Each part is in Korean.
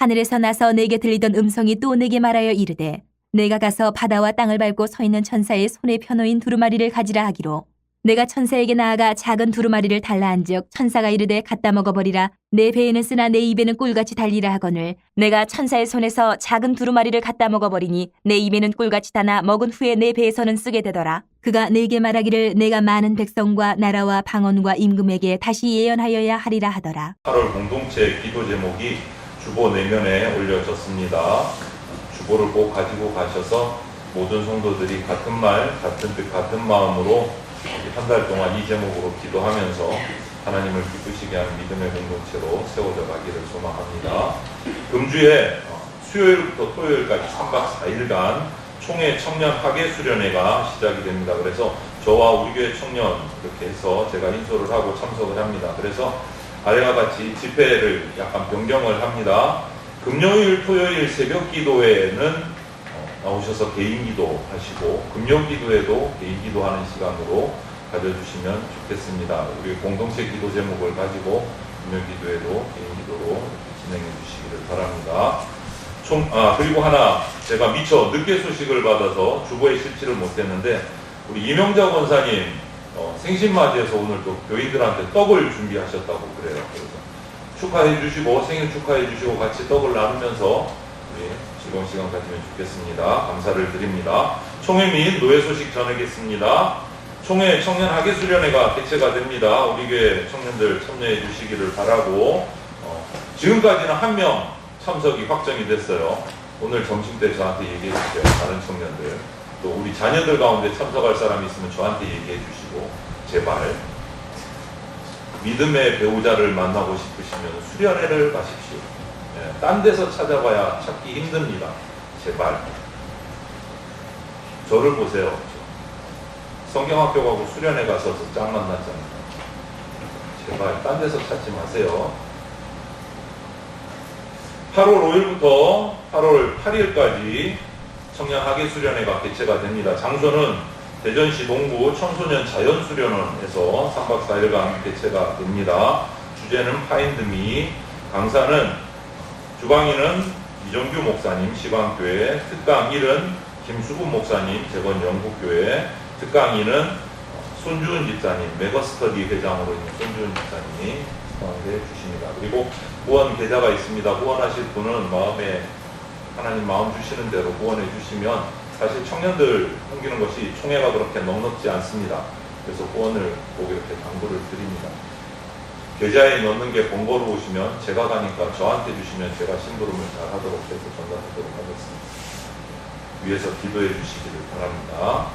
하늘에서 나서 내게 들리던 음성이 또 내게 말하여 이르되 내가 가서 바다와 땅을 밟고 서 있는 천사의 손에 펴놓인 두루마리를 가지라 하기로 내가 천사에게 나아가 작은 두루마리를 달라한즉 천사가 이르되 갖다 먹어버리라. 내 배에는 쓰나 내 입에는 꿀같이 달리라 하거늘 내가 천사의 손에서 작은 두루마리를 갖다 먹어버리니 내 입에는 꿀같이 다나 먹은 후에 내 배에서는 쓰게 되더라. 그가 내게 말하기를 내가 많은 백성과 나라와 방언과 임금에게 다시 예언하여야 하리라 하더라. 8월 공동체 기도 제목이 주보 내면에 올려졌습니다. 주보를 꼭 가지고 가셔서 모든 성도들이 같은 말, 같은 뜻, 같은 마음으로 한 달 동안 이 제목으로 기도하면서 하나님을 기쁘시게 하는 믿음의 공동체로 세워져 가기를 소망합니다. 금주에 수요일부터 토요일까지 3박 4일간 총회 청년 학예 수련회가 시작이 됩니다. 그래서 저와 우리 교회 청년 이렇게 해서 제가 인솔을 하고 참석을 합니다. 그래서 아래와 같이 집회를 약간 변경을 합니다. 금요일, 토요일 새벽 기도회는 나오셔서 개인 기도 하시고 금요 기도회도 개인 기도하는 시간으로 가져주시면 좋겠습니다. 우리 공동체 기도 제목을 가지고 금요 기도회도 개인 기도로 진행해 주시기를 바랍니다. 그리고 하나 제가 미처 늦게 소식을 받아서 주보에 실지를 못했는데 우리 이명자 권사님 생신맞이해서 오늘 또 교인들한테 떡을 준비하셨다고 그래요. 그래서 축하해 주시고 생일 축하해 주시고 같이 떡을 나누면서 우리 즐거운 시간 가지면 좋겠습니다. 감사를 드립니다. 총회 및 노예 소식 전하겠습니다. 총회 청년 학예 수련회가 개최가 됩니다. 우리 교회 청년들 참여해 주시기를 바라고 지금까지는 1명 참석이 확정이 됐어요. 오늘 점심때 저한테 얘기해 주세요. 다른 청년들 또 우리 자녀들 가운데 참석할 사람이 있으면 저한테 얘기해 주시고 제발 믿음의 배우자를 만나고 싶으시면 수련회를 가십시오. 딴 데서 찾아봐야 찾기 힘듭니다. 제발 저를 보세요. 성경학교 가고 수련회 가서 짱 만났잖아요. 제발 딴 데서 찾지 마세요. 8월 5일부터 8월 8일까지 청년 학예 수련회가 개최가 됩니다. 장소는 대전시 동구 청소년 자연수련원에서 3박 4일간 개최가 됩니다. 주제는 파인드미, 강사는 주방인은 이정규 목사님 시방교회, 특강 1은 김수근 목사님 재건영국교회, 특강 2는 손주은 집사님 메가스터디 회장으로 있는 손주은 집사님이 수강해 주십니다. 그리고 후원 계좌가 있습니다. 후원하실 분은 마음에 하나님 마음 주시는 대로 후원해 주시면 사실 청년들 섬기는 것이 총회가 그렇게 넉넉지 않습니다. 그래서 후원을 꼭 이렇게 당부를 드립니다. 계좌에 넣는 게 번거로우시면 제가 가니까 저한테 주시면 제가 심부름을 잘 하도록 해서 전달하도록 하겠습니다. 위에서 기도해 주시기를 바랍니다.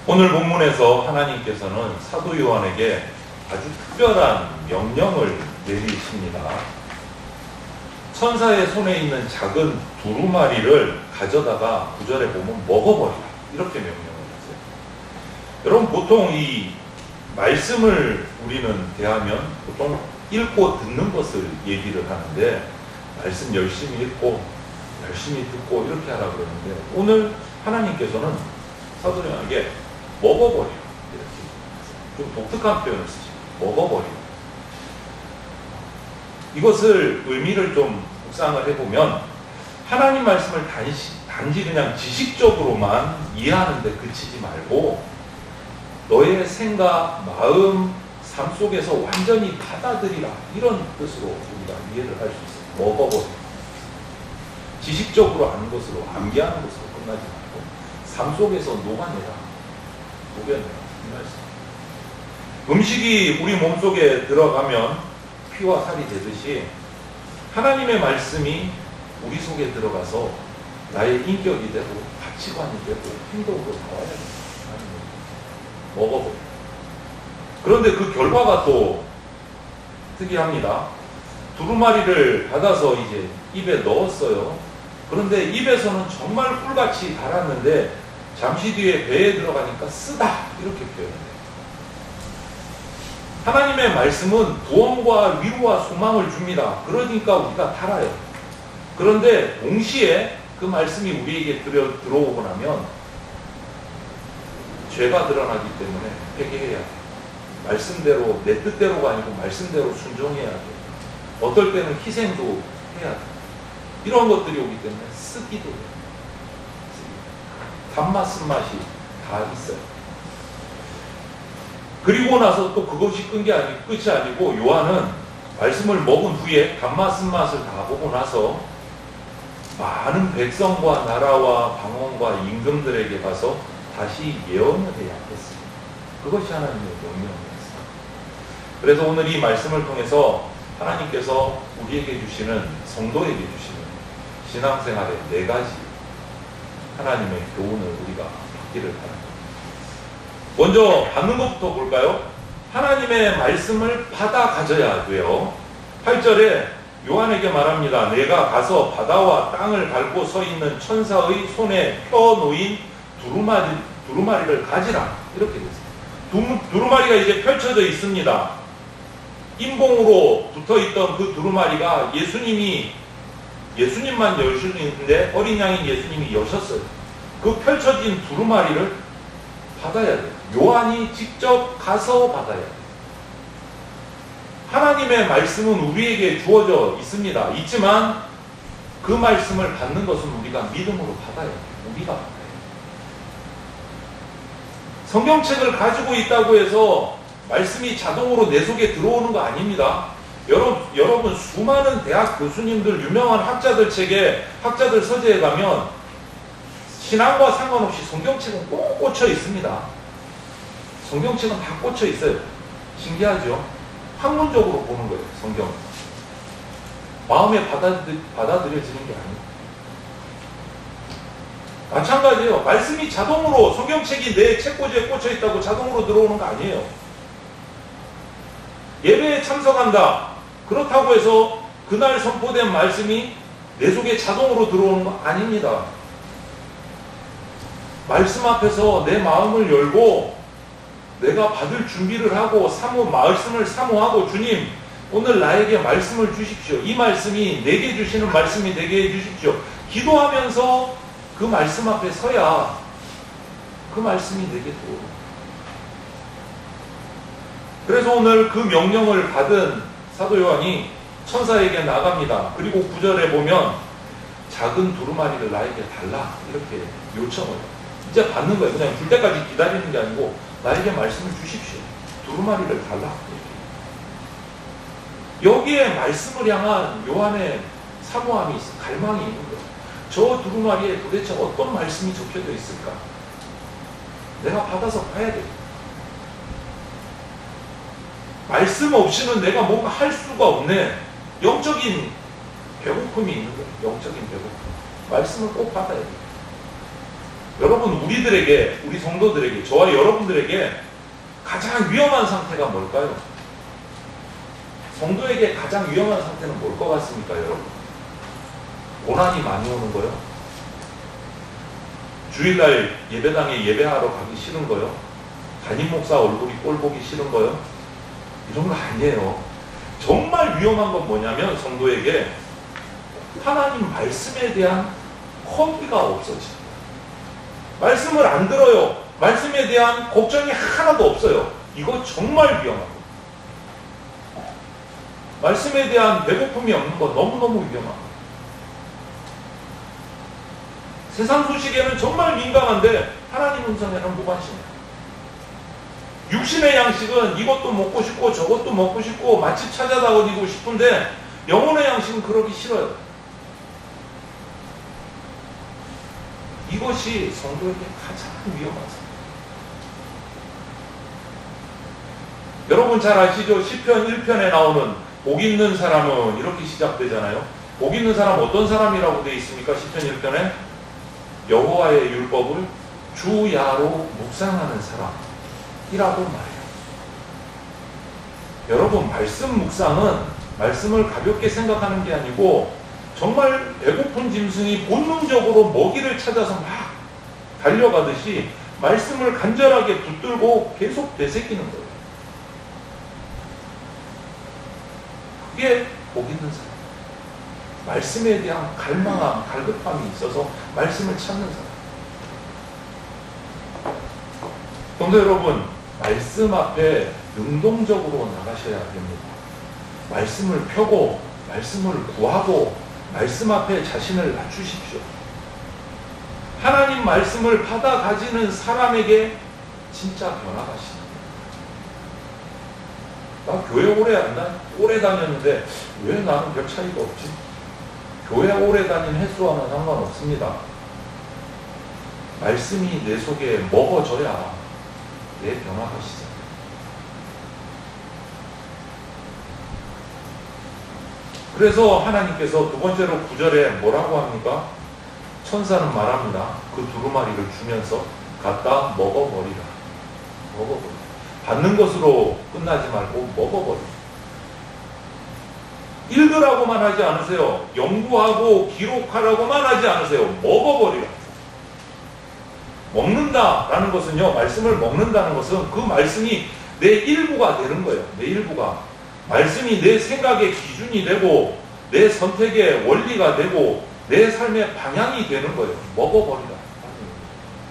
오늘 본문에서 하나님께서는 사도 요한에게 아주 특별한 명령을 내리십니다. 천사의 손에 있는 작은 두루마리를 가져다가 9절에 보면 먹어버리라 이렇게 명령을 했어요. 여러분 보통 이 말씀을 우리는 대하면 보통 읽고 듣는 것을 얘기를 하는데 말씀 열심히 읽고 열심히 듣고 이렇게 하라 그러는데 오늘 하나님께서는 사도 요한에게 먹어버리라 이렇게 좀 독특한 표현을 쓰시고 먹어버리라. 이것을 의미를 좀 묵상을 해보면 하나님 말씀을 단지 그냥 지식적으로만 이해하는 데 그치지 말고 너의 생각, 마음, 삶 속에서 완전히 받아들이라 이런 뜻으로 우리가 이해를 할 수 있어요. 먹어버리라. 지식적으로 아는 것으로 암기하는 것으로 끝나지 말고 삶 속에서 녹아내라. 녹여내라. 이 말씀. 음식이 우리 몸속에 들어가면 피와 살이 되듯이 하나님의 말씀이 우리 속에 들어가서 나의 인격이 되고 가치관이 되고 행동으로 나와야 됩니다. 먹어버려. 그런데 그 결과가 또 특이합니다. 두루마리를 받아서 이제 입에 넣었어요. 그런데 입에서는 정말 꿀같이 달았는데 잠시 뒤에 배에 들어가니까 쓰다 이렇게 표현해요. 하나님의 말씀은 구원과 위로와 소망을 줍니다. 그러니까 우리가 달아요. 그런데 동시에 그 말씀이 우리에게 들어오고 나면 죄가 드러나기 때문에 회개해야 돼요. 말씀대로 내 뜻대로가 아니고 말씀대로 순종해야 돼요. 어떨 때는 희생도 해야 돼. 이런 것들이 오기 때문에 쓰기도 해요. 단맛, 쓴맛이 다 있어요. 그리고 나서 또 그것이 끝이 아니고 요한은 말씀을 먹은 후에 단맛, 쓴맛을 다 보고 나서 많은 백성과 나라와 방언과 임금들에게 가서 다시 예언을 해야 했습니다. 그것이 하나님의 명령이었습니다. 그래서 오늘 이 말씀을 통해서 하나님께서 우리에게 주시는, 성도에게 주시는 신앙생활의 4가지 하나님의 교훈을 우리가 받기를 바랍니다. 먼저 받는 것부터 볼까요? 하나님의 말씀을 받아 가져야 돼요. 8절에 요한에게 말합니다. 내가 가서 바다와 땅을 밟고 서 있는 천사의 손에 펴놓인 두루마리를 가지라. 이렇게 됐습니다. 두루마리가 이제 펼쳐져 있습니다. 인봉으로 붙어있던 그 두루마리가 예수님만 열 수 있는데 어린 양인 예수님이 여셨어요. 그 펼쳐진 두루마리를 받아야 돼요. 요한이 직접 가서 받아야 돼요. 하나님의 말씀은 우리에게 주어져 있습니다. 있지만 그 말씀을 받는 것은 우리가 믿음으로 받아야 돼요. 우리가 받아야 돼요. 성경책을 가지고 있다고 해서 말씀이 자동으로 내 속에 들어오는 거 아닙니다. 여러분 수많은 대학 교수님들, 유명한 학자들 책에, 학자들 서재에 가면 신앙과 상관없이 성경책은 꼭 꽂혀 있습니다. 성경책은 다 꽂혀 있어요. 신기하죠? 학문적으로 보는 거예요. 성경. 마음에 받아들여지는 게 아니에요. 마찬가지예요. 말씀이 자동으로, 성경책이 내 책꽂이에 꽂혀 있다고 자동으로 들어오는 거 아니에요. 예배에 참석한다. 그렇다고 해서 그날 선포된 말씀이 내 속에 자동으로 들어오는 거 아닙니다. 말씀 앞에서 내 마음을 열고 내가 받을 준비를 하고 말씀을 사모하고, 주님 오늘 나에게 말씀을 주십시오. 이 말씀이 내게 주시는 말씀이 되게 해주십시오. 기도하면서 그 말씀 앞에 서야 그 말씀이 내게 들어옵니다. 그래서 오늘 그 명령을 받은 사도 요한이 천사에게 나갑니다. 그리고 9절에 보면 작은 두루마리를 나에게 달라, 이렇게 요청을 해요. 이제 받는 거예요. 그냥 줄 때까지 기다리는 게 아니고 나에게 말씀을 주십시오. 두루마리를 달라. 여기에 말씀을 향한 요한의 사모함이 있어, 갈망이 있는 거예요. 저 두루마리에 도대체 어떤 말씀이 적혀져 있을까? 내가 받아서 봐야 돼요. 말씀 없이는 내가 뭔가 할 수가 없네. 영적인 배고픔이 있는 거예요. 영적인 배고픔. 말씀을 꼭 받아야 돼요. 여러분, 우리 성도들에게, 저와 여러분들에게 가장 위험한 상태가 뭘까요? 성도에게 가장 위험한 상태는 뭘 것 같습니까, 여러분? 고난이 많이 오는 거요? 주일날 예배당에 예배하러 가기 싫은 거요? 담임 목사 얼굴이 꼴 보기 싫은 거요? 이런 거 아니에요. 정말 위험한 건 뭐냐면 성도에게 하나님 말씀에 대한 허기가 없어집니다. 말씀을 안 들어요. 말씀에 대한 걱정이 하나도 없어요. 이거 정말 위험한 거예요. 말씀에 대한 배고픔이 없는 거 너무너무 위험한 거예요. 세상 소식에는 정말 민감한데 하나님 음성에는 무관심해요. 육신의 양식은 이것도 먹고 싶고 저것도 먹고 싶고 맛집 찾아다니고 싶은데 영혼의 양식은 그러기 싫어요. 이것이 성도에게 가장 위험한 상태. 여러분 잘 아시죠? 시편 1편에 나오는 복 있는 사람은 이렇게 시작되잖아요. 복 있는 사람 어떤 사람이라고 되어 있습니까? 시편 1편에 여호와의 율법을 주야로 묵상하는 사람이라고 말해요. 여러분, 말씀 묵상은 말씀을 가볍게 생각하는 게 아니고 정말 배고픈 짐승이 본능적으로 먹이를 찾아서 막 달려가듯이 말씀을 간절하게 붙들고 계속 되새기는 거예요. 그게 복 있는 사람. 말씀에 대한 갈망함, 갈급함이 있어서 말씀을 찾는 사람. 성도 여러분, 말씀 앞에 능동적으로 나가셔야 됩니다. 말씀을 펴고 말씀을 구하고 말씀 앞에 자신을 낮추십시오. 하나님 말씀을 받아 가지는 사람에게 진짜 변화가 시작합니다. 나 교회 오래 다녔는데 왜 나는 별 차이가 없지? 교회 오래 다닌 횟수와는 상관없습니다. 말씀이 내 속에 먹어져야 내 변화가 시작합니다. 그래서 하나님께서 두 번째로 9절에 뭐라고 합니까? 천사는 말합니다. 그 두루마리를 주면서 갖다 먹어버리라. 먹어버리라. 받는 것으로 끝나지 말고 먹어버리라. 읽으라고만 하지 않으세요. 연구하고 기록하라고만 하지 않으세요. 먹어버리라. 먹는다라는 것은요, 말씀을 먹는다는 것은 그 말씀이 내 일부가 되는 거예요. 내 일부가. 말씀이 내 생각의 기준이 되고 내 선택의 원리가 되고 내 삶의 방향이 되는 거예요. 먹어버리라.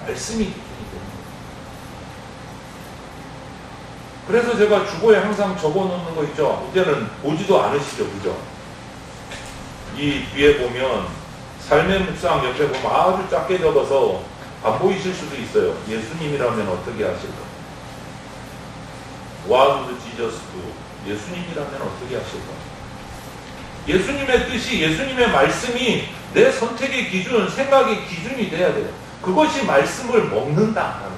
말씀이 기준이 되는 거예요. 그래서 제가 주보에 항상 적어놓는 거 있죠. 이제는 보지도 않으시죠. 그죠? 이 뒤에 보면 삶의 묵상 옆에 보면 아주 작게 적어서 안 보이실 수도 있어요. 예수님이라면 어떻게 하실까? What would Jesus do? 예수님이라면 어떻게 하실까? 예수님의 뜻이, 예수님의 말씀이 내 선택의 기준, 생각의 기준이 돼야 돼요. 그것이 말씀을 먹는다라는 거예요.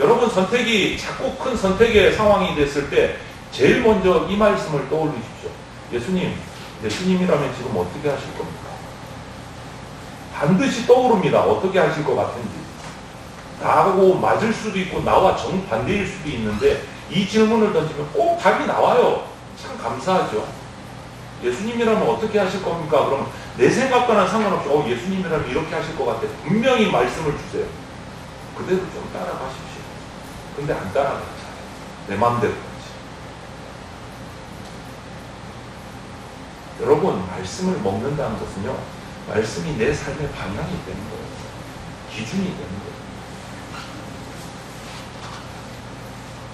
여러분 선택이 자꾸 큰 선택의 상황이 됐을 때 제일 먼저 이 말씀을 떠올리십시오. 예수님이라면 지금 어떻게 하실 겁니까? 반드시 떠오릅니다. 어떻게 하실 것 같은지. 나하고 맞을 수도 있고 나와 정반대일 수도 있는데 이 질문을 던지면 꼭 답이 나와요. 참 감사하죠. 예수님이라면 어떻게 하실 겁니까? 그러면 내 생각과는 상관없이 예수님이라면 이렇게 하실 것 같아. 분명히 말씀을 주세요. 그대로 좀 따라가십시오. 근데 안 따라가잖아요. 내 마음대로 가지. 여러분, 말씀을 먹는다는 것은요, 말씀이 내 삶의 방향이 되는 거예요. 기준이 되는 거예요.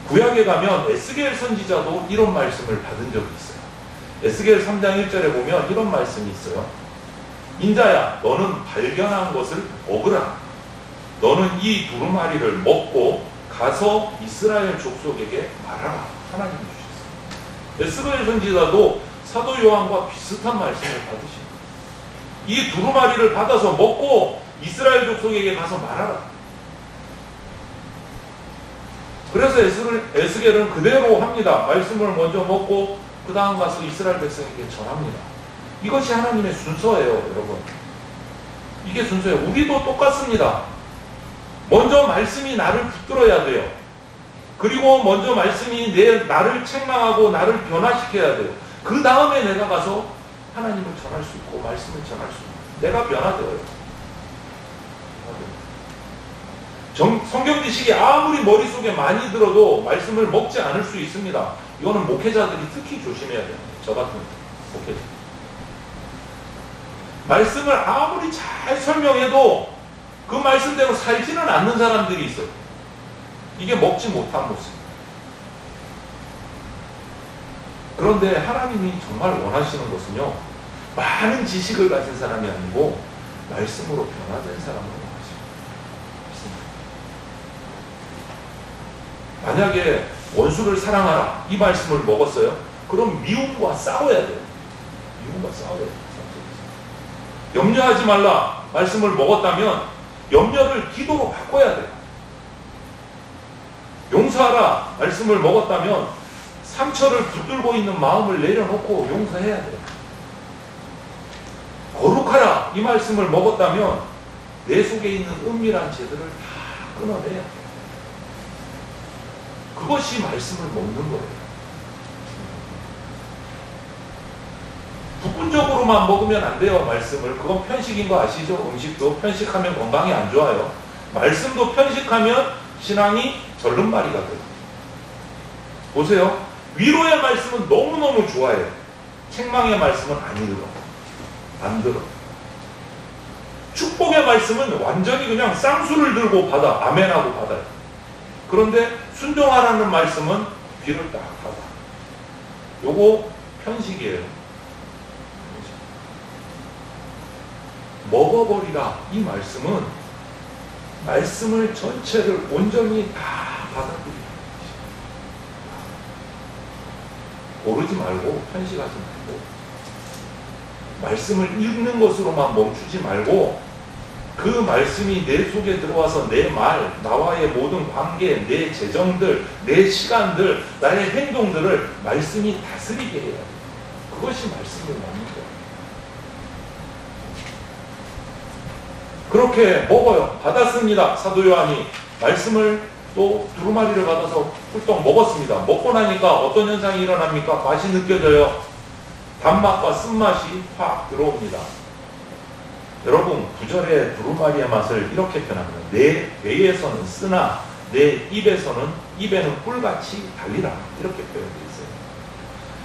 구약에 가면 에스겔 선지자도 이런 말씀을 받은 적이 있어요. 에스겔 3장 1절에 보면 이런 말씀이 있어요. 인자야, 너는 발견한 것을 먹으라. 너는 이 두루마리를 먹고 가서 이스라엘 족속에게 말하라. 하나님이 주셨어요. 에스겔 선지자도 사도 요한과 비슷한 말씀을 받으십니다. 이 두루마리를 받아서 먹고 이스라엘 족속에게 가서 말하라. 그래서 에스겔은 그대로 합니다. 말씀을 먼저 먹고 그 다음 가서 이스라엘 백성에게 전합니다. 이것이 하나님의 순서예요, 여러분. 이게 순서예요. 우리도 똑같습니다. 먼저 말씀이 나를 붙들어야 돼요. 그리고 먼저 말씀이 나를 책망하고 나를 변화시켜야 돼요. 그 다음에 내가 가서 하나님을 전할 수 있고 말씀을 전할 수 있고 내가 변화되어요. 성경 지식이 아무리 머릿속에 많이 들어도 말씀을 먹지 않을 수 있습니다. 이거는 목회자들이 특히 조심해야 돼요. 저 같은 목회자. 말씀을 아무리 잘 설명해도 그 말씀대로 살지는 않는 사람들이 있어요. 이게 먹지 못한 모습. 그런데 하나님이 정말 원하시는 것은요, 많은 지식을 가진 사람이 아니고 말씀으로 변화된 사람을 만약에 원수를 사랑하라 이 말씀을 먹었어요. 그럼 미움과 싸워야 돼요. 미움과 싸워야 돼요. 염려하지 말라 말씀을 먹었다면 염려를 기도로 바꿔야 돼요. 용서하라 말씀을 먹었다면 상처를 붙들고 있는 마음을 내려놓고 용서해야 돼요. 거룩하라 이 말씀을 먹었다면 내 속에 있는 은밀한 죄들을 다 끊어내야 돼요. 그것이 말씀을 먹는 거예요. 부분적으로만 먹으면 안 돼요, 말씀을. 그건 편식인 거 아시죠? 음식도 편식하면 건강이 안 좋아요. 말씀도 편식하면 신앙이 절름발이가 돼요. 보세요. 위로의 말씀은 너무너무 좋아해요. 책망의 말씀은 안 들어. 안 들어. 축복의 말씀은 완전히 그냥 쌍수를 들고 받아. 아멘하고 받아요. 그런데 순종하라는 말씀은 귀를 딱 닫아. 요거 편식이에요. 먹어버리라. 이 말씀은 말씀을 전체를 온전히 다 받아들이라. 고르지 말고 편식하지 말고 말씀을 읽는 것으로만 멈추지 말고 그 말씀이 내 속에 들어와서 내 말, 나와의 모든 관계, 내 재정들, 내 시간들, 나의 행동들을 말씀이 다스리게 해야 돼. 그것이 말씀을 먹는 거예요. 그렇게 먹어요. 받았습니다. 사도 요한이 말씀을 또 두루마리를 받아서 훌떡 먹었습니다. 먹고 나니까 어떤 현상이 일어납니까? 맛이 느껴져요. 단맛과 쓴맛이 확 들어옵니다. 여러분, 구절의 두루마리의 맛을 이렇게 표현합니다. 내 배에서는 쓰나 내 입에는 꿀같이 달리라. 이렇게 표현되어 있어요.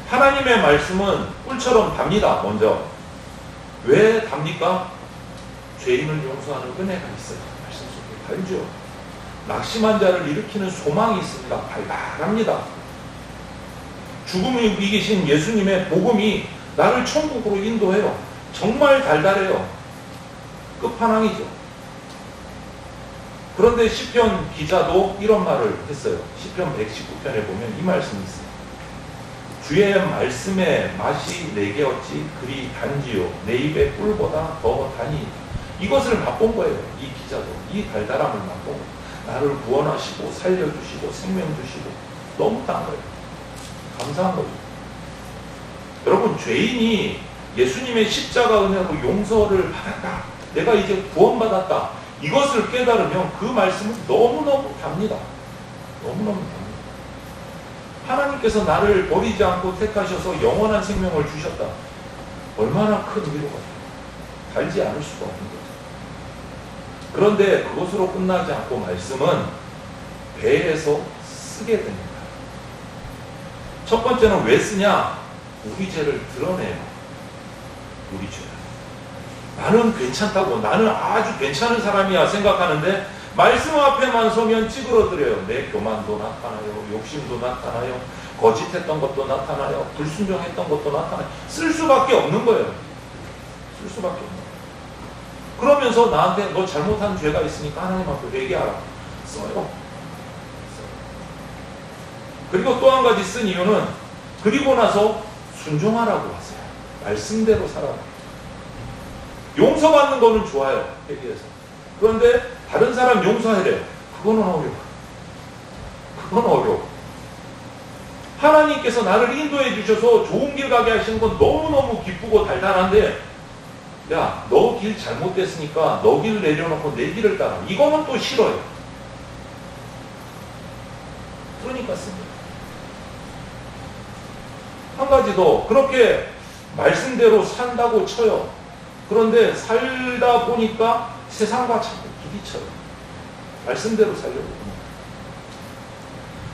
하나님의 말씀은 꿀처럼 답니다. 먼저 왜 답니까? 죄인을 용서하는 은혜가 있어요. 말씀 속에 달죠. 낙심한 자를 일으키는 소망이 있습니다. 발랄합니다. 죽음을 이기신 예수님의 복음이 나를 천국으로 인도해요. 정말 달달해요. 끝판왕이죠. 그런데 시편 기자도 이런 말을 했어요. 시편 119편에 보면 이 말씀이 있어요. 주의 말씀의 맛이 내게 어찌 그리 단지요 내 입의 꿀보다 더 다니. 이것을 맛본 거예요. 이 기자도 이 달달함을 맛보고 나를 구원하시고 살려주시고 생명 주시고 너무 딴 거예요. 감사한 거죠. 여러분, 죄인이 예수님의 십자가 은혜로 용서를 받았다, 내가 이제 구원받았다, 이것을 깨달으면 그 말씀은 너무너무 답니다. 너무너무 답니다. 하나님께서 나를 버리지 않고 택하셔서 영원한 생명을 주셨다. 얼마나 큰 위로가 달지 않을 수가 없는 거죠. 그런데 그것으로 끝나지 않고 말씀은 배에서 쓰게 됩니다. 첫 번째는 왜 쓰냐? 우리 죄를 드러내요. 우리 죄. 나는 괜찮다고, 나는 아주 괜찮은 사람이야 생각하는데 말씀 앞에만 서면 찌그러뜨려요. 내 교만도 나타나요. 욕심도 나타나요. 거짓했던 것도 나타나요. 불순종했던 것도 나타나요. 쓸 수밖에 없는 거예요. 쓸 수밖에 없는 거예요. 그러면서 나한테 너 잘못한 죄가 있으니까 하나님 앞에 회개하라. 써요. 그리고 또 한 가지 쓴 이유는 그리고 나서 순종하라고 하세요. 말씀대로 살아라. 용서받는 거는 좋아요. 회개해서. 그런데 다른 사람 용서해래요. 그거는 어려워. 그건 어려워. 하나님께서 나를 인도해 주셔서 좋은 길 가게 하시는 건 너무너무 기쁘고 달달한데, 야, 너 길 잘못됐으니까 너 길 내려놓고 내 길을 따라. 이거는 또 싫어요. 그러니까 씁니다. 한 가지 더, 그렇게 말씀대로 산다고 쳐요. 그런데 살다 보니까 세상과 자꾸 부딪혀요. 말씀대로 살려고 합니다.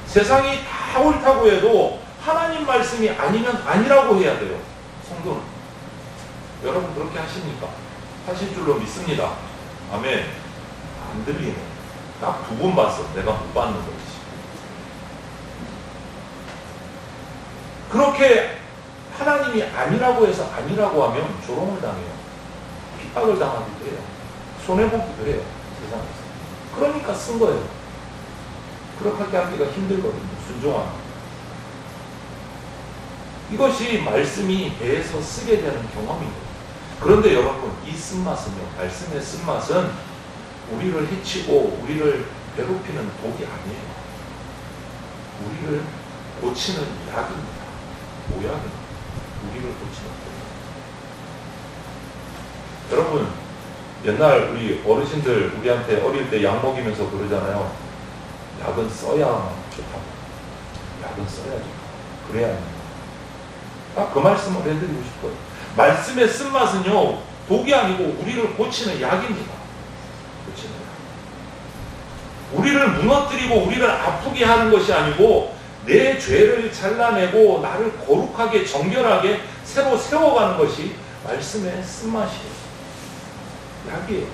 세상이 다 옳다고 해도 하나님 말씀이 아니면 아니라고 해야 돼요. 성도는. 여러분 그렇게 하십니까? 하실 줄로 믿습니다. 아멘. 안 들리네. 딱 2번 봤어. 내가 못 받는 거지. 그렇게 하나님이 아니라고 해서 아니라고 하면 조롱을 당해요. 핍박을 당하기도 해요. 손해보기도 해요. 세상에서. 그러니까 쓴 거예요. 그렇게 하기가 힘들거든요. 순종하는. 이것이 말씀이 배에서 쓰게 되는 경험이거든요. 그런데 여러분, 이 쓴맛은요, 말씀의 쓴맛은 우리를 해치고 우리를 괴롭히는 독이 아니에요. 우리를 고치는 약입니다. 모양입니다. 우리를 고치는 독. 여러분, 옛날 우리 어르신들 우리한테 어릴 때 약 먹이면서 그러잖아요. 약은 써야 좋다고. 약은 써야 좋다고. 그래야 합니다. 딱 그 말씀을 해드리고 싶어요. 말씀의 쓴맛은요, 독이 아니고 우리를 고치는 약입니다. 고치는 약. 우리를 무너뜨리고 우리를 아프게 하는 것이 아니고 내 죄를 잘라내고 나를 거룩하게 정결하게 새로 세워가는 것이 말씀의 쓴맛이에요. 약이에요.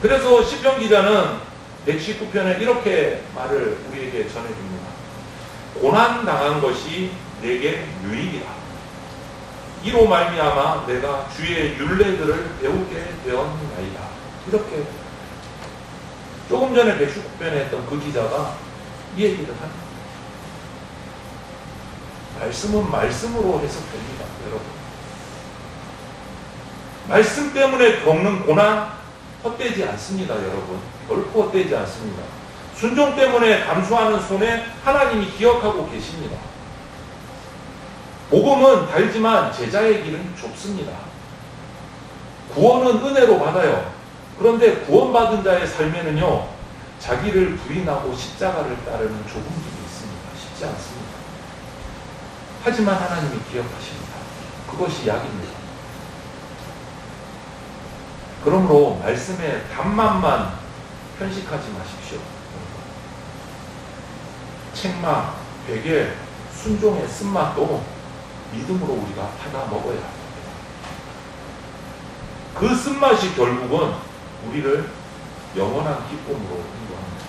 그래서 시편 기자는 119편에 이렇게 말을 우리에게 전해줍니다. 고난당한 것이 내게 유익이다. 이로 말미암아 내가 주의 율례들을 배우게 되었나이다. 이렇게 조금 전에 119편에 했던 그 기자가 이 얘기를 합니다. 말씀은 말씀으로 해석됩니다, 여러분. 말씀 때문에 겪는 고난 헛되지 않습니다, 여러분. 결코 헛되지 않습니다. 순종 때문에 감수하는 손에 하나님이 기억하고 계십니다. 복음은 달지만 제자의 길은 좁습니다. 구원은 은혜로 받아요. 그런데 구원받은 자의 삶에는요, 자기를 부인하고 십자가를 따르는 좁은 길이 있습니다. 쉽지 않습니다. 하지만 하나님이 기억하십니다. 그것이 약입니다. 그러므로 말씀의 단맛만 편식하지 마십시오. 책망, 베개, 순종의 쓴맛도 믿음으로 우리가 받아 먹어야 합니다. 그 쓴맛이 결국은 우리를 영원한 기쁨으로 인도합니다.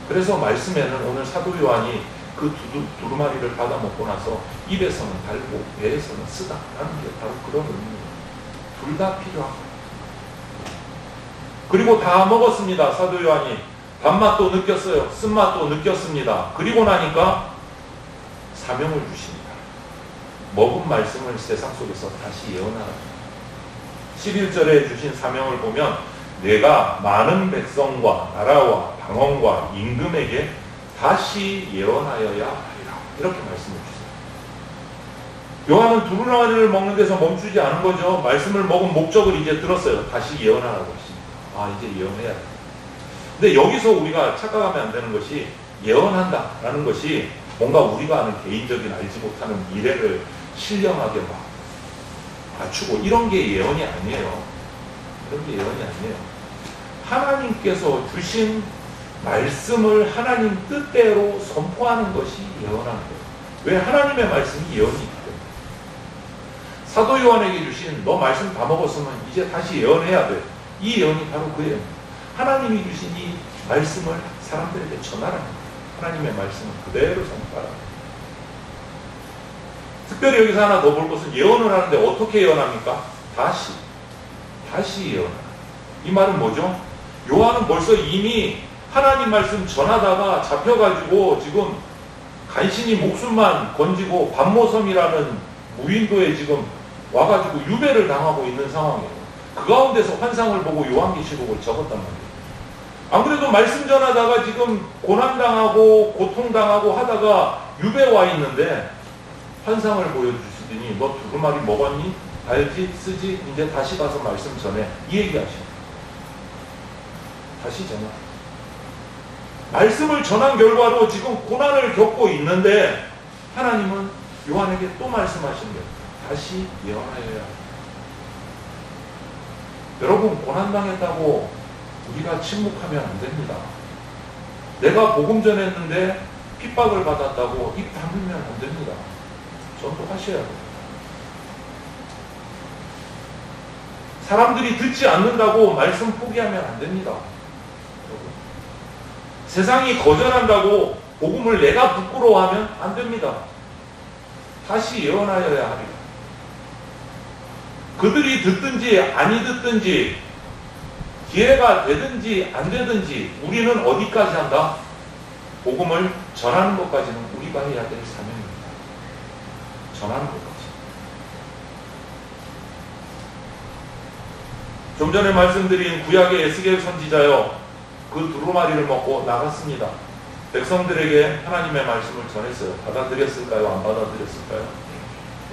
그래서 말씀에는 오늘 사도 요한이 그 두루마리를 받아 먹고 나서 입에서는 달고 배에서는 쓰다라는 게 바로 그런 의미입니다. 둘 다 필요합니다. 그리고 다 먹었습니다. 사도 요한이 단맛도 느꼈어요. 쓴맛도 느꼈습니다. 그리고 나니까 사명을 주십니다. 먹은 말씀을 세상 속에서 다시 예언하라. 11절에 주신 사명을 보면 내가 많은 백성과 나라와 방언과 임금에게 다시 예언하여야 하리라. 이렇게 말씀을 주세요. 요한은 두루마리를 먹는 데서 멈추지 않은 거죠. 말씀을 먹은 목적을 이제 들었어요. 다시 예언하라고 했습니다. 아, 이제 예언해야 돼. 근데 여기서 우리가 착각하면 안 되는 것이 예언한다라는 것이 뭔가 우리가 아는 개인적인 알지 못하는 미래를 신령하게 막 맞추고 이런 게 예언이 아니에요. 그런 게 예언이 아니에요. 하나님께서 주신 말씀을 하나님 뜻대로 선포하는 것이 예언하는 거예요. 왜? 하나님의 말씀이 예언이 있기 때문에. 사도 요한에게 주신 너 말씀 다 먹었으면 이제 다시 예언해야 돼. 이 예언이 바로 그 예언입니다. 하나님이 주신 이 말씀을 사람들에게 전하라는 거예요. 하나님의 말씀을 그대로 전하라. 특별히 여기서 하나 더 볼 것은 예언을 하는데 어떻게 예언합니까? 다시 예언하라. 이 말은 뭐죠? 요한은 벌써 이미 하나님 말씀 전하다가 잡혀가지고 지금 간신히 목숨만 건지고 반모섬이라는 무인도에 지금 와가지고 유배를 당하고 있는 상황이에요. 그 가운데서 환상을 보고 요한계시록을 적었단 말이에요. 안 그래도 말씀 전하다가 지금 고난당하고 고통당하고 하다가 유배 와 있는데 환상을 보여주시더니 너 두루마리 먹었니? 알지? 쓰지? 이제 다시 가서 말씀 전해. 이 얘기 하시고 다시 전하. 말씀을 전한 결과로 지금 고난을 겪고 있는데 하나님은 요한에게 또 말씀하신 게 다시 예언하여야 합니다. 여러분, 고난당했다고 우리가 침묵하면 안 됩니다. 내가 복음 전했는데 핍박을 받았다고 입 다물면 안 됩니다. 전도하셔야 됩니다. 사람들이 듣지 않는다고 말씀 포기하면 안 됩니다. 세상이 거절한다고 복음을 내가 부끄러워하면 안 됩니다. 다시 예언하여야 합니다. 그들이 듣든지 아니 듣든지 기회가 되든지 안 되든지 우리는 어디까지 한다? 복음을 전하는 것까지는 우리가 해야 될 사명입니다. 전하는 것까지. 좀 전에 말씀드린 구약의 에스겔 선지자요, 그 두루마리를 먹고 나갔습니다. 백성들에게 하나님의 말씀을 전했어요. 받아들였을까요? 안 받아들였을까요?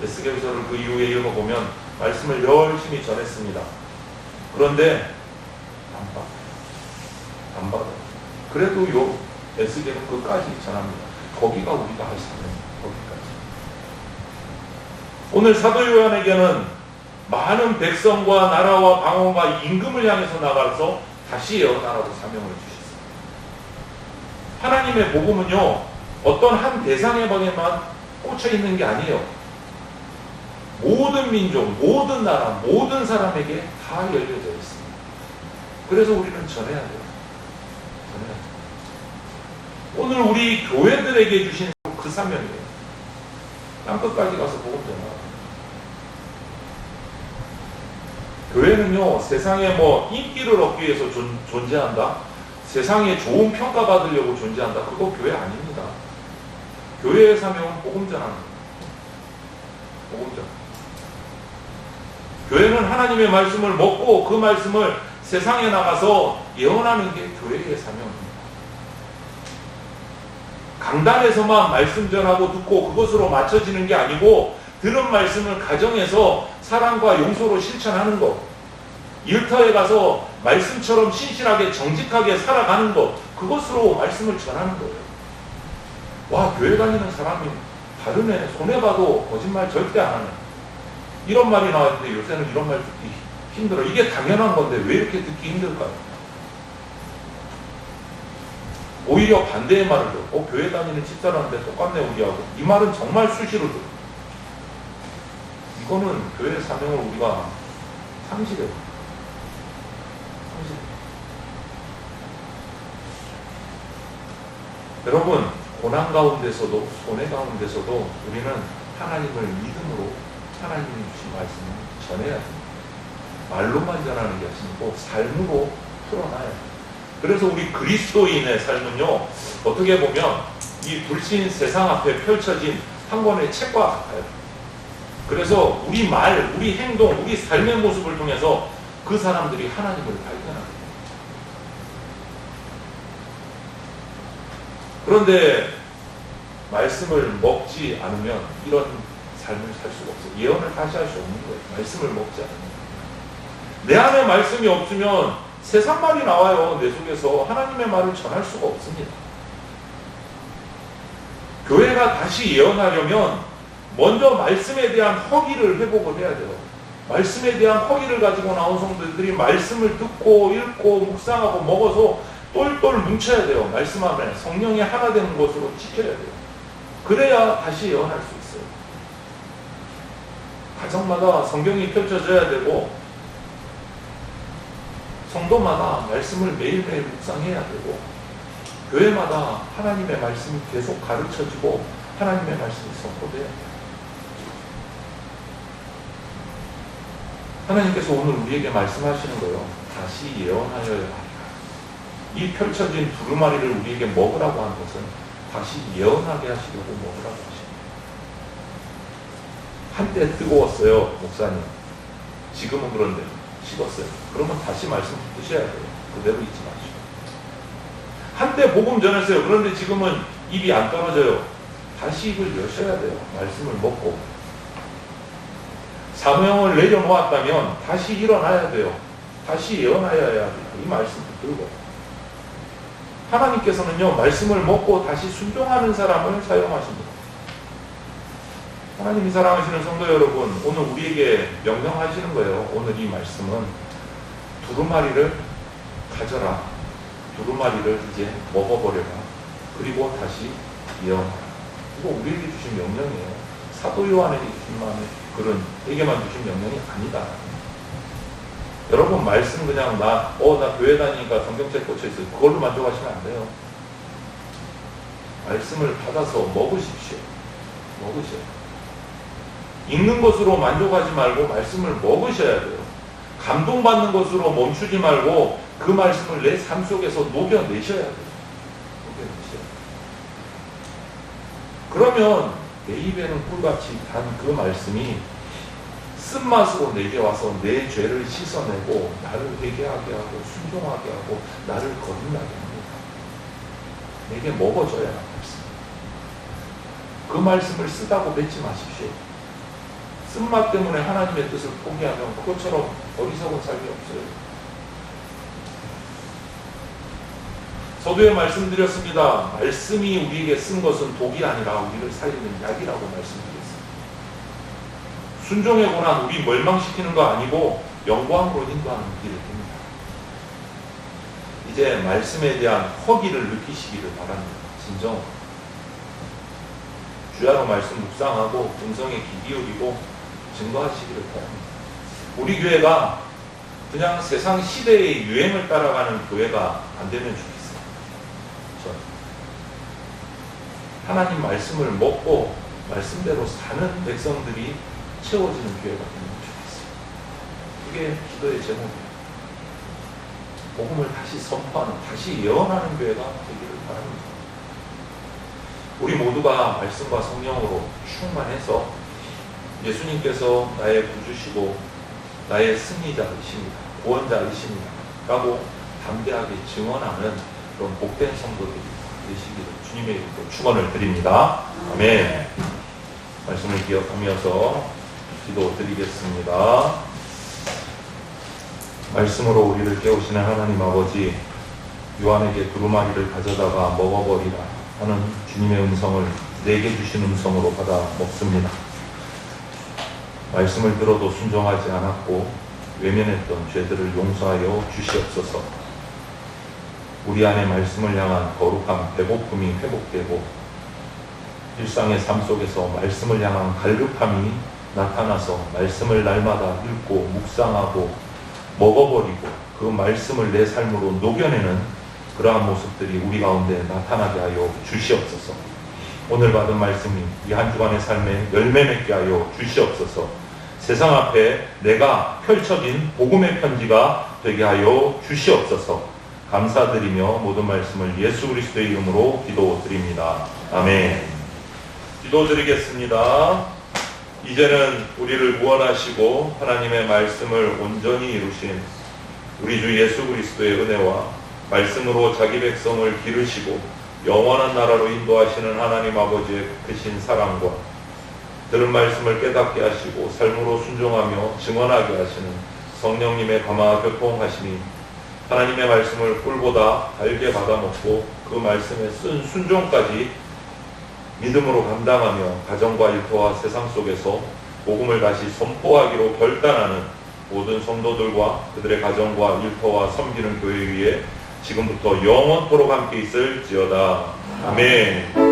에스겔서를 그 이후에 읽어보면 말씀을 열심히 전했습니다. 그런데 안 받아요. 그래도 요 에스겔은 끝까지 전합니다. 거기가 우리가 할 사명입니다. 거기까지. 오늘 사도 요한에게는 많은 백성과 나라와 방언과 임금을 향해서 나가서 다시 예언하라고 사명을 주셨습니다. 하나님의 복음은요, 어떤 한 대상에만 꽂혀 있는 게 아니에요. 모든 민족, 모든 나라, 모든 사람에게 다 열려져 있습니다. 그래서 우리는 전해야 돼요. 전해야 돼요. 오늘 우리 교회들에게 주신 그 사명이에요. 땅끝까지 가서 복음 전하라. 교회는요, 세상에 뭐 인기를 얻기 위해서 존재한다, 세상에 좋은 평가받으려고 존재한다, 그거 교회 아닙니다. 교회의 사명은 복음 전하는 거예요. 복음 전. 교회는 하나님의 말씀을 먹고 그 말씀을 세상에 나가서 예언하는 게 교회의 사명입니다. 강단에서만 말씀 전하고 듣고 그것으로 맞춰지는 게 아니고, 들은 말씀을 가정에서 사랑과 용서로 실천하는 것, 일터에 가서 말씀처럼 신실하게 정직하게 살아가는 것, 그것으로 말씀을 전하는 거예요. 와, 교회 다니는 사람이 다르네, 손해봐도 거짓말 절대 안 하네, 이런 말이 나왔는데 요새는 이런 말 듣기 힘들어. 이게 당연한 건데 왜 이렇게 듣기 힘들까요? 오히려 반대의 말을 들어. 교회 다니는 집사람인데 똑같네 우리하고. 이 말은 정말 수시로 들어. 이거는 교회의 사명을 우리가 상실해요. 여러분, 고난 가운데서도 손해 가운데서도 우리는 하나님을 믿음으로 하나님이 주신 말씀을 전해야 됩니다. 말로만 전하는 게 아니고 삶으로 풀어놔야 돼요. 그래서 우리 그리스도인의 삶은요, 어떻게 보면 이 불신 세상 앞에 펼쳐진 한 권의 책과 같아요. 그래서 우리 말, 우리 행동, 우리 삶의 모습을 통해서 그 사람들이 하나님을 발견합니다. 그런데 말씀을 먹지 않으면 이런 삶을 살 수가 없어요. 예언을 다시 할 수 없는 거예요. 말씀을 먹지 않으면. 내 안에 말씀이 없으면 세상 말이 나와요. 내 속에서 하나님의 말을 전할 수가 없습니다. 교회가 다시 예언하려면 먼저 말씀에 대한 허기를 회복을 해야 돼요. 말씀에 대한 허기를 가지고 나온 성도들이 말씀을 듣고 읽고 묵상하고 먹어서 똘똘 뭉쳐야 돼요. 말씀 안에 성령이 하나 되는 것으로 지켜야 돼요. 그래야 다시 예언할 수 있어요. 가정마다 성경이 펼쳐져야 되고, 성도마다 말씀을 매일매일 묵상해야 되고, 교회마다 하나님의 말씀이 계속 가르쳐지고 하나님의 말씀이 선포돼야 돼요. 하나님께서 오늘 우리에게 말씀하시는 거예요. 다시 예언하여야 하리라. 이 펼쳐진 두루마리를 우리에게 먹으라고 한 것은 다시 예언하게 하시려고 먹으라고 하십니다. 한때 뜨거웠어요, 목사님. 지금은 그런데 식었어요. 그러면 다시 말씀 붙으셔야 돼요. 그대로 잊지 마시고. 한때 복음 전했어요. 그런데 지금은 입이 안 떨어져요. 다시 입을 여셔야 돼요. 말씀을 먹고. 사명을 내려놓았다면 다시 일어나야 돼요. 다시 예언하여야 합니다. 이 말씀 붙들고. 하나님께서는요, 말씀을 먹고 다시 순종하는 사람을 사용하십니다. 하나님이 사랑하시는 성도 여러분, 오늘 우리에게 명령하시는 거예요. 오늘 이 말씀은 두루마리를 가져라. 두루마리를 이제 먹어버려라. 그리고 다시 예언하라. 이거 우리에게 주신 명령이에요. 사도 요한에게 주신 글은 에게만 주신 명령이 아니다. 여러분, 말씀 그냥 나 교회 다니니까 성경책 꽂혀있어요. 그걸로 만족하시면 안 돼요. 말씀을 받아서 먹으십시오. 먹으셔요. 읽는 것으로 만족하지 말고 말씀을 먹으셔야 돼요. 감동받는 것으로 멈추지 말고 그 말씀을 내 삶 속에서 녹여내셔야 돼요. 녹여내셔야 돼요. 그러면 내 입에는 꿀같이 단 그 말씀이 쓴맛으로 내게 와서 내 죄를 씻어내고 나를 회개하게 하고 순종하게 하고 나를 거듭나게 합니다. 내게 먹어줘야 하는 말씀. 그 말씀을 쓰다고 뱉지 마십시오. 쓴맛 때문에 하나님의 뜻을 포기하면 그것처럼 어리석은 삶이 없어요. 서두에 말씀드렸습니다. 말씀이 우리에게 쓴 것은 독이 아니라 우리를 살리는 약이라고 말씀드렸습니다. 순종의 고난 우리 멸망시키는 거 아니고 영광으로 인도하는 길이 됩니다. 이제 말씀에 대한 허기를 느끼시기를 바랍니다. 진정 주야로 말씀 묵상하고 음성에 귀 기울이고 증거하시기를 바랍니다. 우리 교회가 그냥 세상 시대의 유행을 따라가는 교회가 안 되면 좋겠어요. 하나님 말씀을 먹고 말씀대로 사는 백성들이 채워지는 교회가 되면 좋겠어요. 그게 기도의 제목이에요. 복음을 다시 선포하는, 다시 예언하는 교회가 되기를 바랍니다. 우리 모두가 말씀과 성령으로 충만해서 예수님께서 나의 구주시고 나의 승리자이십니다, 구원자이십니다 라고 담대하게 증언하는 그런 복된 성도들이 되시기를 주님의 이름으로 축원을 드립니다. 아멘. 말씀을 기억하면서 기도 드리겠습니다. 말씀으로 우리를 깨우시는 하나님 아버지, 요한에게 두루마리를 가져다가 먹어버리라 하는 주님의 음성을 내게 주신 음성으로 받아 먹습니다. 말씀을 들어도 순종하지 않았고 외면했던 죄들을 용서하여 주시옵소서. 우리 안에 말씀을 향한 거룩함, 배고픔이 회복되고 일상의 삶 속에서 말씀을 향한 갈급함이 나타나서 말씀을 날마다 읽고 묵상하고 먹어버리고 그 말씀을 내 삶으로 녹여내는 그러한 모습들이 우리 가운데 나타나게 하여 주시옵소서. 오늘 받은 말씀이 이 한 주간의 삶에 열매 맺게 하여 주시옵소서. 세상 앞에 내가 펼쳐진 복음의 편지가 되게 하여 주시옵소서. 감사드리며 모든 말씀을 예수 그리스도의 이름으로 기도드립니다. 아멘. 기도드리겠습니다. 이제는 우리를 구원하시고 하나님의 말씀을 온전히 이루신 우리 주 예수 그리스도의 은혜와 말씀으로 자기 백성을 기르시고 영원한 나라로 인도하시는 하나님 아버지의 크신 사랑과 들은 말씀을 깨닫게 하시고 삶으로 순종하며 증언하게 하시는 성령님의 감화 교통하심이 하나님의 말씀을 꿀보다 달게 받아먹고 그 말씀의 순종까지 믿음으로 감당하며 가정과 일터와 세상 속에서 복음을 다시 선포하기로 결단하는 모든 성도들과 그들의 가정과 일터와 섬기는 교회 위에 지금부터 영원토록 함께 있을지어다. 아멘.